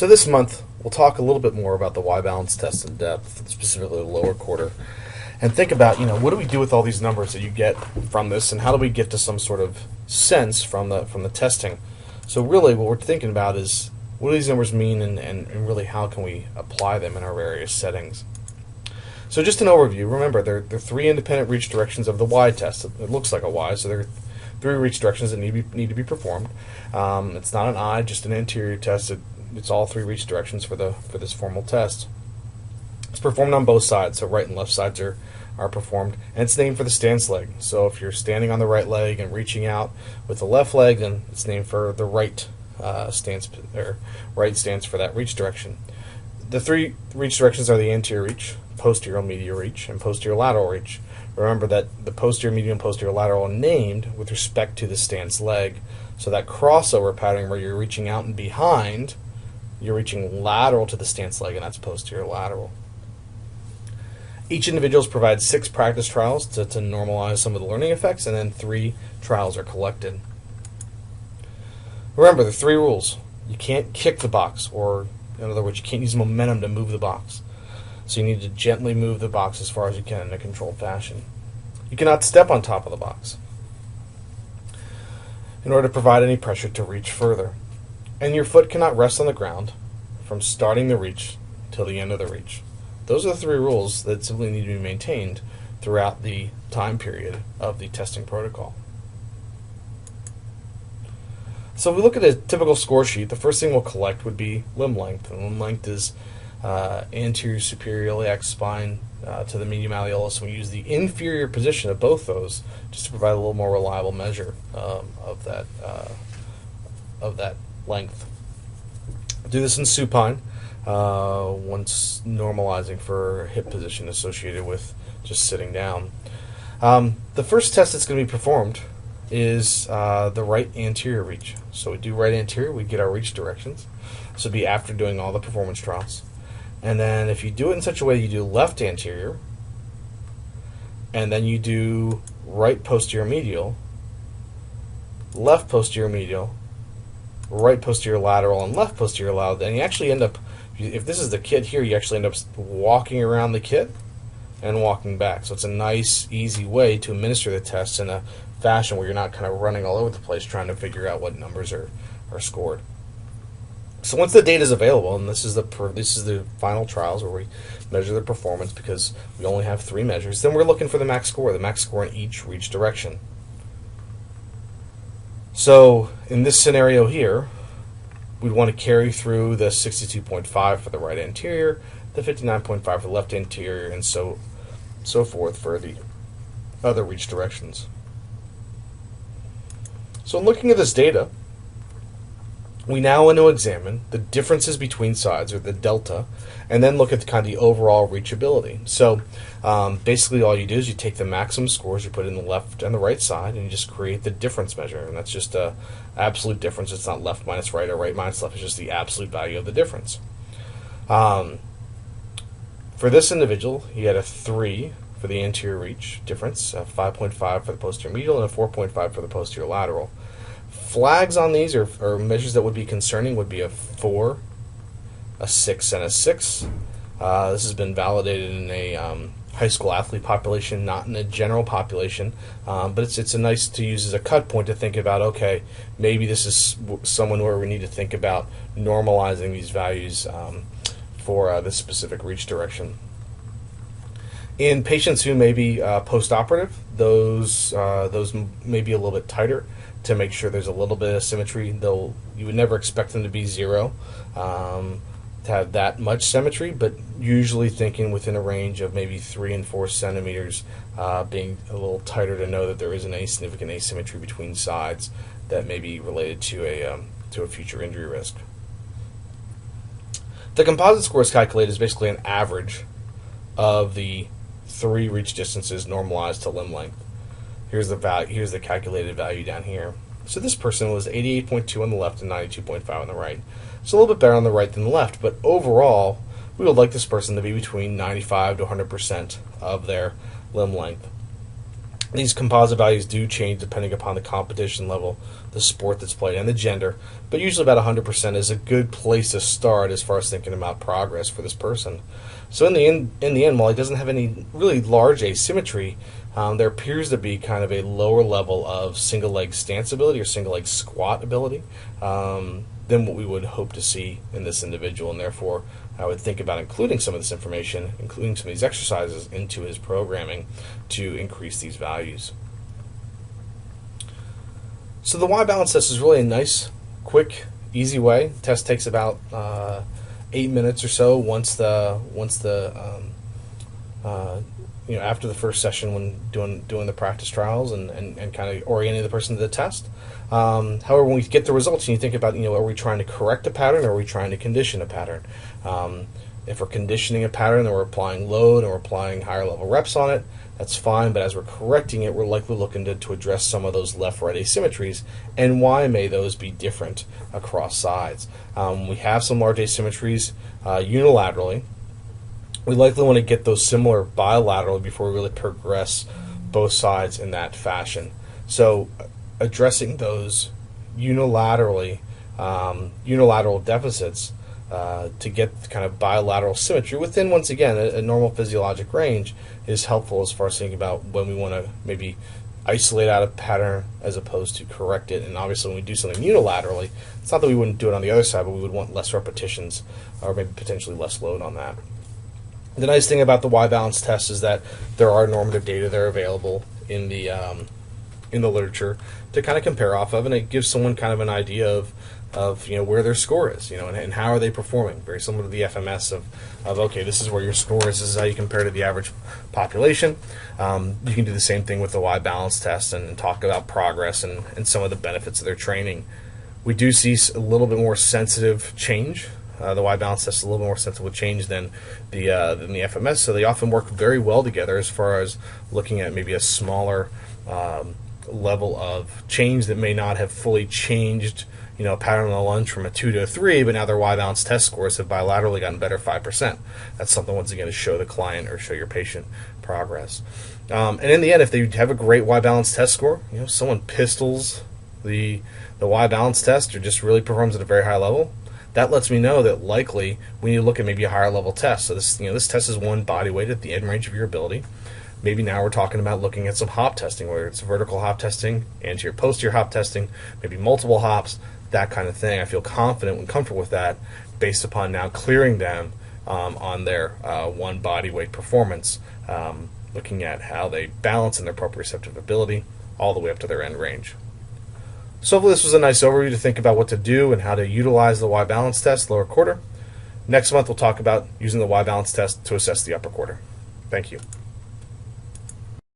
So this month, we'll talk a little bit more about the Y-balance test in depth, specifically the lower quarter, and think about, what do we do with all these numbers that you get from this, and how do we get to some sort of sense from the testing? So really, what we're thinking about is, what do these numbers mean, and really how can we apply them in our various settings? So just an overview, remember, there are three independent reach directions of the Y test. It looks like a Y, so there are three reach directions that need to be performed. It's not an I, just an anterior test. It's all three reach directions for this formal test. It's performed on both sides, so right and left sides are performed, and it's named for the stance leg. So if you're standing on the right leg and reaching out with the left leg, then it's named for the right stance, or right stance for that reach direction. The three reach directions are the anterior reach, posterior medial reach, and posterior lateral reach. Remember that the posterior medial and posterior lateral are named with respect to the stance leg. So that crossover pattern where you're reaching out and behind, you're reaching lateral to the stance leg, and that's posterior lateral. Each individual provides 6 practice trials to normalize some of the learning effects, and then 3 trials are collected. Remember the 3 rules. You can't kick the box, or in other words, you can't use momentum to move the box. So you need to gently move the box as far as you can in a controlled fashion. You cannot step on top of the box in order to provide any pressure to reach further. And your foot cannot rest on the ground from starting the reach till the end of the reach. Those are the 3 rules that simply need to be maintained throughout the time period of the testing protocol. So if we look at a typical score sheet, the first thing we'll collect would be limb length. And limb length is anterior superior iliac spine to the medium malleolus. We use the inferior position of both those just to provide a little more reliable measure of that length. Do this in supine, once normalizing for hip position associated with just sitting down. The first test that's going to be performed is the right anterior reach. So we do right anterior, we get our reach directions. So it'd be after doing all the performance trials. And then if you do it in such a way, you do left anterior, and then you do right posterior medial, left posterior medial, right posterior lateral, and left posterior lateral. And you actually end up, if this is the kit here, you actually end up walking around the kit and walking back. So it's a nice, easy way to administer the tests in a fashion where you're not kind of running all over the place trying to figure out what numbers are scored. So once the data is available, and this is the final trials where we measure the performance because we only have 3 measures, then we're looking for the max score in each reach direction. So in this scenario here, we'd want to carry through the 62.5 for the right anterior, the 59.5 for the left anterior, and so forth for the other reach directions. So looking at this data, we now want to examine the differences between sides, or the delta, and then look at the overall reachability. So basically all you do is you take the maximum scores, you put it in the left and the right side, and you just create the difference measure. And that's just an absolute difference. It's not left minus right or right minus left. It's just the absolute value of the difference. For this individual, he had a 3 for the anterior reach difference, a 5.5 for the posterior medial, and a 4.5 for the posterior lateral. Flags on these, or measures that would be concerning, would be a 4, a 6, and a 6. This has been validated in a high school athlete population, not in a general population, but it's a nice to use as a cut point to think about, okay, maybe this is someone where we need to think about normalizing these values for this specific reach direction. In patients who may be post-operative, those may be a little bit tighter to make sure there's a little bit of symmetry. You would never expect them to be 0, to have that much symmetry, but usually thinking within a range of maybe 3 and 4 centimeters, being a little tighter to know that there isn't any significant asymmetry between sides that may be related to a future injury risk. The composite score is calculated as basically an average of the 3 reach distances normalized to limb length. Here's the value. Here's the calculated value down here. So this person was 88.2 on the left and 92.5 on the right. So a little bit better on the right than the left, but overall, we would like this person to be between 95 to 100% of their limb length. These composite values do change depending upon the competition level the sport that's played, and the gender. But usually about 100% is a good place to start as far as thinking about progress for this person. So in the end, while he doesn't have any really large asymmetry, there appears to be kind of a lower level of single leg stance ability or single leg squat ability than what we would hope to see in this individual, and therefore I would think about including some of this information, including some of these exercises into his programming to increase these values. So the Y balance test is really a nice, quick, easy way. The test takes about 8 minutes or so after the first session when doing the practice trials and kind of orienting the person to the test. However, when we get the results and you think about, are we trying to correct a pattern or are we trying to condition a pattern? If we're conditioning a pattern and we're applying load and we're applying higher level reps on it, that's fine, but as we're correcting it, we're likely looking to address some of those left-right asymmetries, and why may those be different across sides? We have some large asymmetries unilaterally. We likely want to get those similar bilaterally before we really progress both sides in that fashion. So addressing those unilateral deficits to get kind of bilateral symmetry within, once again, a normal physiologic range is helpful as far as thinking about when we want to maybe isolate out a pattern as opposed to correct it. And obviously when we do something unilaterally, it's not that we wouldn't do it on the other side, but we would want less repetitions or maybe potentially less load on that. The nice thing about the Y balance test is that there are normative data that are available in the literature to kind of compare off of, and it gives someone kind of an idea of where their score is, and how are they performing. Very similar to the FMS of okay, this is where your score is. This is how you compare to the average population. You can do the same thing with the Y balance test and talk about progress and some of the benefits of their training. We do see a little bit more sensitive change. The Y balance test is a little bit more sensitive with change than the FMS, so they often work very well together as far as looking at maybe a smaller level of change that may not have fully changed, a pattern on the lunge from a 2 to a 3, but now their Y balance test scores have bilaterally gotten better 5%. That's something, once again, to show the client or show your patient progress. And in the end, if they have a great Y balance test score, someone pistols the Y balance test or just really performs at a very high level, that lets me know that likely we need to look at maybe a higher level test. So this test is one body weight at the end range of your ability. Maybe now we're talking about looking at some hop testing, whether it's vertical hop testing, anterior posterior hop testing, maybe multiple hops, that kind of thing. I feel confident and comfortable with that based upon now clearing them on their one body weight performance, looking at how they balance and their proprioceptive ability all the way up to their end range. So hopefully this was a nice overview to think about what to do and how to utilize the Y balance test, lower quarter. Next month we'll talk about using the Y balance test to assess the upper quarter. Thank you.